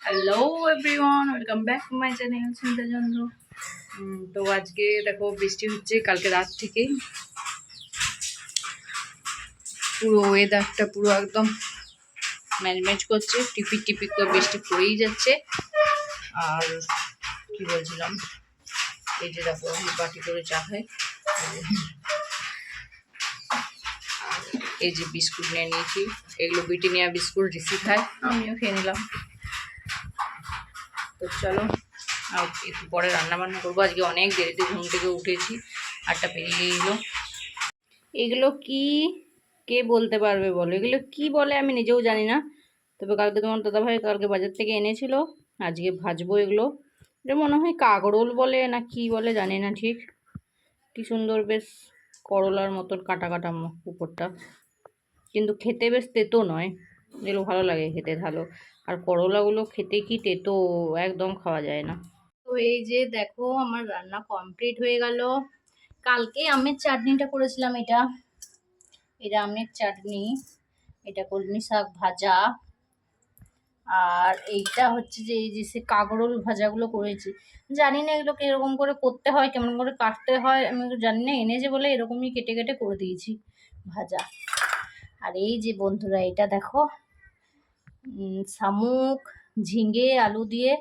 Hello everyone, welcome back to my channel চিন্তা চন্দ্র। তো আজকে দেখো বৃষ্টি হচ্ছে কালকে রাত থেকে, পুরো ওয়েদারটা পুরো একদম ম্যাজম্যাজ করছে, টিপি টিপি করে বৃষ্টি পড়েই যাচ্ছে। আর কি বলছিলাম, এই যে দেখো আমি বাটি করে চা খাই, এই যে বিস্কুট নিয়ে নিয়েছি, এগুলো ব্রিটানিয়া বিস্কুট রিসি খায়, আমিও খেয়ে নিলাম। তো চলো আর একটু পরে রান্নাবান্না করবো। আজকে অনেক দেরিতে ঘুম থেকে উঠেছি, 8টা পেরিয়ে গেলো। এগুলো কি, কে বলতে পারবে বলো? এগুলো কি বলে আমি নিজেও জানি না, তবে কালকে তোমার দাদাভাই কালকে বাজার থেকে এনেছিল, আজকে ভাজবো এগুলো। এটা মনে হয় কাকরোল বলে না কি বলে জানি না ঠিক। কি সুন্দর বেশ করলার মতন কাটা কাটা উপরটা, কিন্তু খেতে বেশ তেতো নয়, যেগুলো ভালো লাগে খেতে ভালো। আর করলাগুলো খেতে কি তেতো, একদম খাওয়া যায় না। তো এই যে দেখো আমার রান্না কমপ্লিট হয়ে গেল। কালকে আমের চাটনিটা করেছিলাম, এটা আমের চাটনি, এটা কলমি শাক ভাজা, আর এইটা হচ্ছে যে এই যে সে কাঁকরোল ভাজাগুলো করেছি। জানি না এগুলো কিরকম করে করতে হয়, কেমন করে কাটতে হয়, আমি জানি না, এনেছে বলে এরকমই কেটে কেটে করে দিয়েছি ভাজা। আর এই যে বন্ধুরা এটা দেখো, শামুক ঝিঙে আলু দিয়ে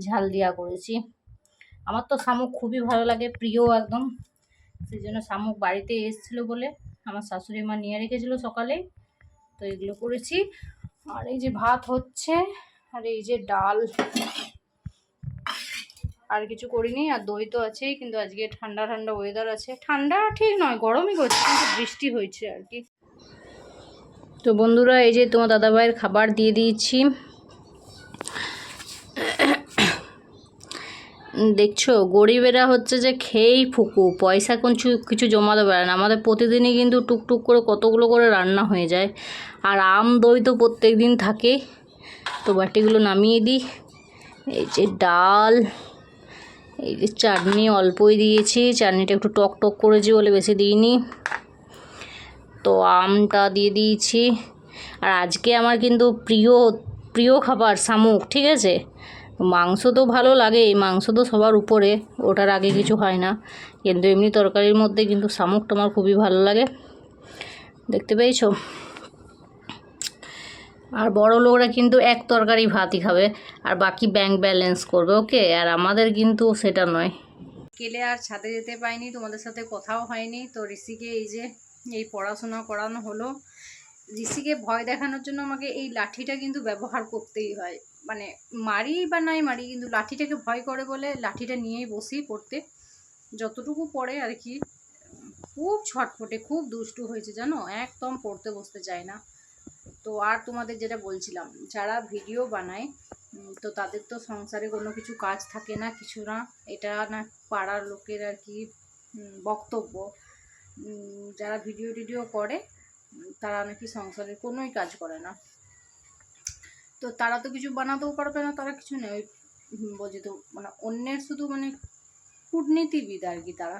ঝাল দিয়া করেছি। আমার তো শামুক খুবই ভালো লাগে, প্রিয় একদম, সেই জন্য শামুক বাড়িতে এসেছিলো বলে আমার শাশুড়ি মা নিয়ে রেখেছিল সকালে, তো এগুলো করেছি। আর এই যে ভাত হচ্ছে, আর এই যে ডাল, আর কিছু করিনি। আর দই তো আছেই, কিন্তু আজকে ঠান্ডা ঠান্ডা ওয়েদার আছে, ঠান্ডা ঠিক নয় গরমই করছে, কিন্তু বৃষ্টি হয়েছে আর কি। তো বন্ধুরা এই যে তোমার দাদাভাইয়ের খাবার দিয়ে দিয়েছি, দেখছো গরিবেরা হচ্ছে যে খেয়েই ফুকু, পয়সা কিছু জমাতে পারে না। আমাদের প্রতিদিনই কিন্তু টুকটুক করে কতগুলো করে রান্না হয়ে যায়, আর আম দই তো প্রত্যেক দিন থাকে। তো বাটিগুলো নামিয়ে দিই। এই যে ডাল, এই যে চাটনি অল্পই দিয়েছি, চাটনিটা একটু টক টক করেছি বলে বেশি দিইনি। তো আমটা দিয়ে দিয়েছি। আর আজকে আমার কিন্তু প্রিয় খাবার শামুক, ঠিক আছে। মাংস তো ভালো লাগে, মাংস তো সবার উপরে, ওটার আগে কিছু হয় না, কিন্তু এমনি তরকারির মধ্যে কিন্তু শামুকটা আমার খুবই ভালো লাগে, দেখতে পেয়েছো। আর বড় লোকরা কিন্তু এক তরকারি ভাতই খাবে, আর বাকি ব্যাংক ব্যালেন্স করবে, ওকে। আর আমাদের কিন্তু সেটা নয়। কেলে আর ছাদে যেতে পাইনি, তোমাদের সাথে কথাও হয়নি। তো ঋষিকে এই যে এই পড়াশোনা করানো হলো। ঋষিকে ভয় দেখানোর জন্য আমাকে এই লাঠিটা কিন্তু ব্যবহার করতেই হয়, মানে মারি বা নাই মারি, কিন্তু লাঠিটাকে ভয় করে বলে লাঠিটা নিয়েই বসি পড়তে, যতটুকু পড়ে আর কি। খুব ছটফটে, খুব দুষ্টু হয়েছে জানো, একদম পড়তে বসতে চায় না। তো আর তোমাদের যেটা বলছিলাম, যারা ভিডিও বানায়, তো তাদের তো সংসারে কোনো কিছু কাজ থাকে না, কিছু না, এটা না পাড়ার লোকের আর কি বক্তব্য। যারা ভিডিও করে তারা নাকি সংসারের কোনোই কাজ করে না। তো তারা তো কিছু বানাতেও পারবে না, তারা কিছু নেই, বোঝে তো, মানে অন্যের শুধু মানে কূটনীতিবিদ আর কি তারা,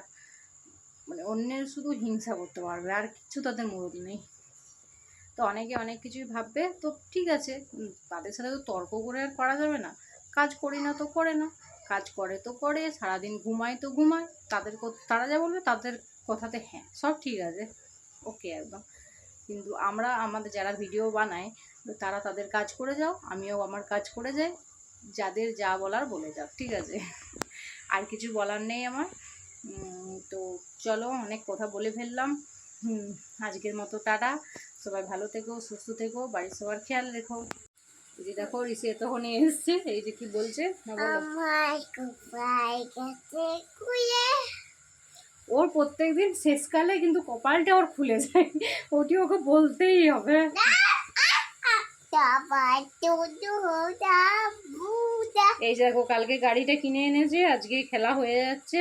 মানে অন্যের শুধু হিংসা করতে পারবে, আর কিছু তাদের মুরদ নেই। তো অনেকে অনেক কিছুই ভাববে, তো ঠিক আছে, তাদের সাথে তো তর্ক করে আর করা যাবে না। কাজ করি না তো করে না, কাজ করে তো করে, সারাদিন ঘুমায় তো ঘুমায়, তারা যা বলবে তাদের কথাতে হ্যাঁ সব ঠিক আছে, ওকে একদম। কিন্তু আমরা আমাদের যারা ভিডিও বানায়, তারা তাদের কাজ করে যাও, আমিও আমার কাজ করে যাই, যাদের যা বলার বলে যাও, ঠিক আছে। আর কিছু বলার নেই আমার। তো চলো, অনেক কথা বলে ফেললাম। আজকের মতো টাটা, সবাই ভালো থেকো, সুস্থ থেকো, বাড়ির সবার খেয়াল রেখো। এই যে দেখো ঋষি এতক্ষণই এসছে, এই যে কি বলছে না বলো। ওর প্রত্যেকদিন শেষকালে কিন্তু কপালটা ওর খুলে যায়, ওটি ওকে বলতেই হবে। এই দেখো কালকে গাড়িটা কিনে এনেছে, আজকে খেলা হয়ে যাচ্ছে।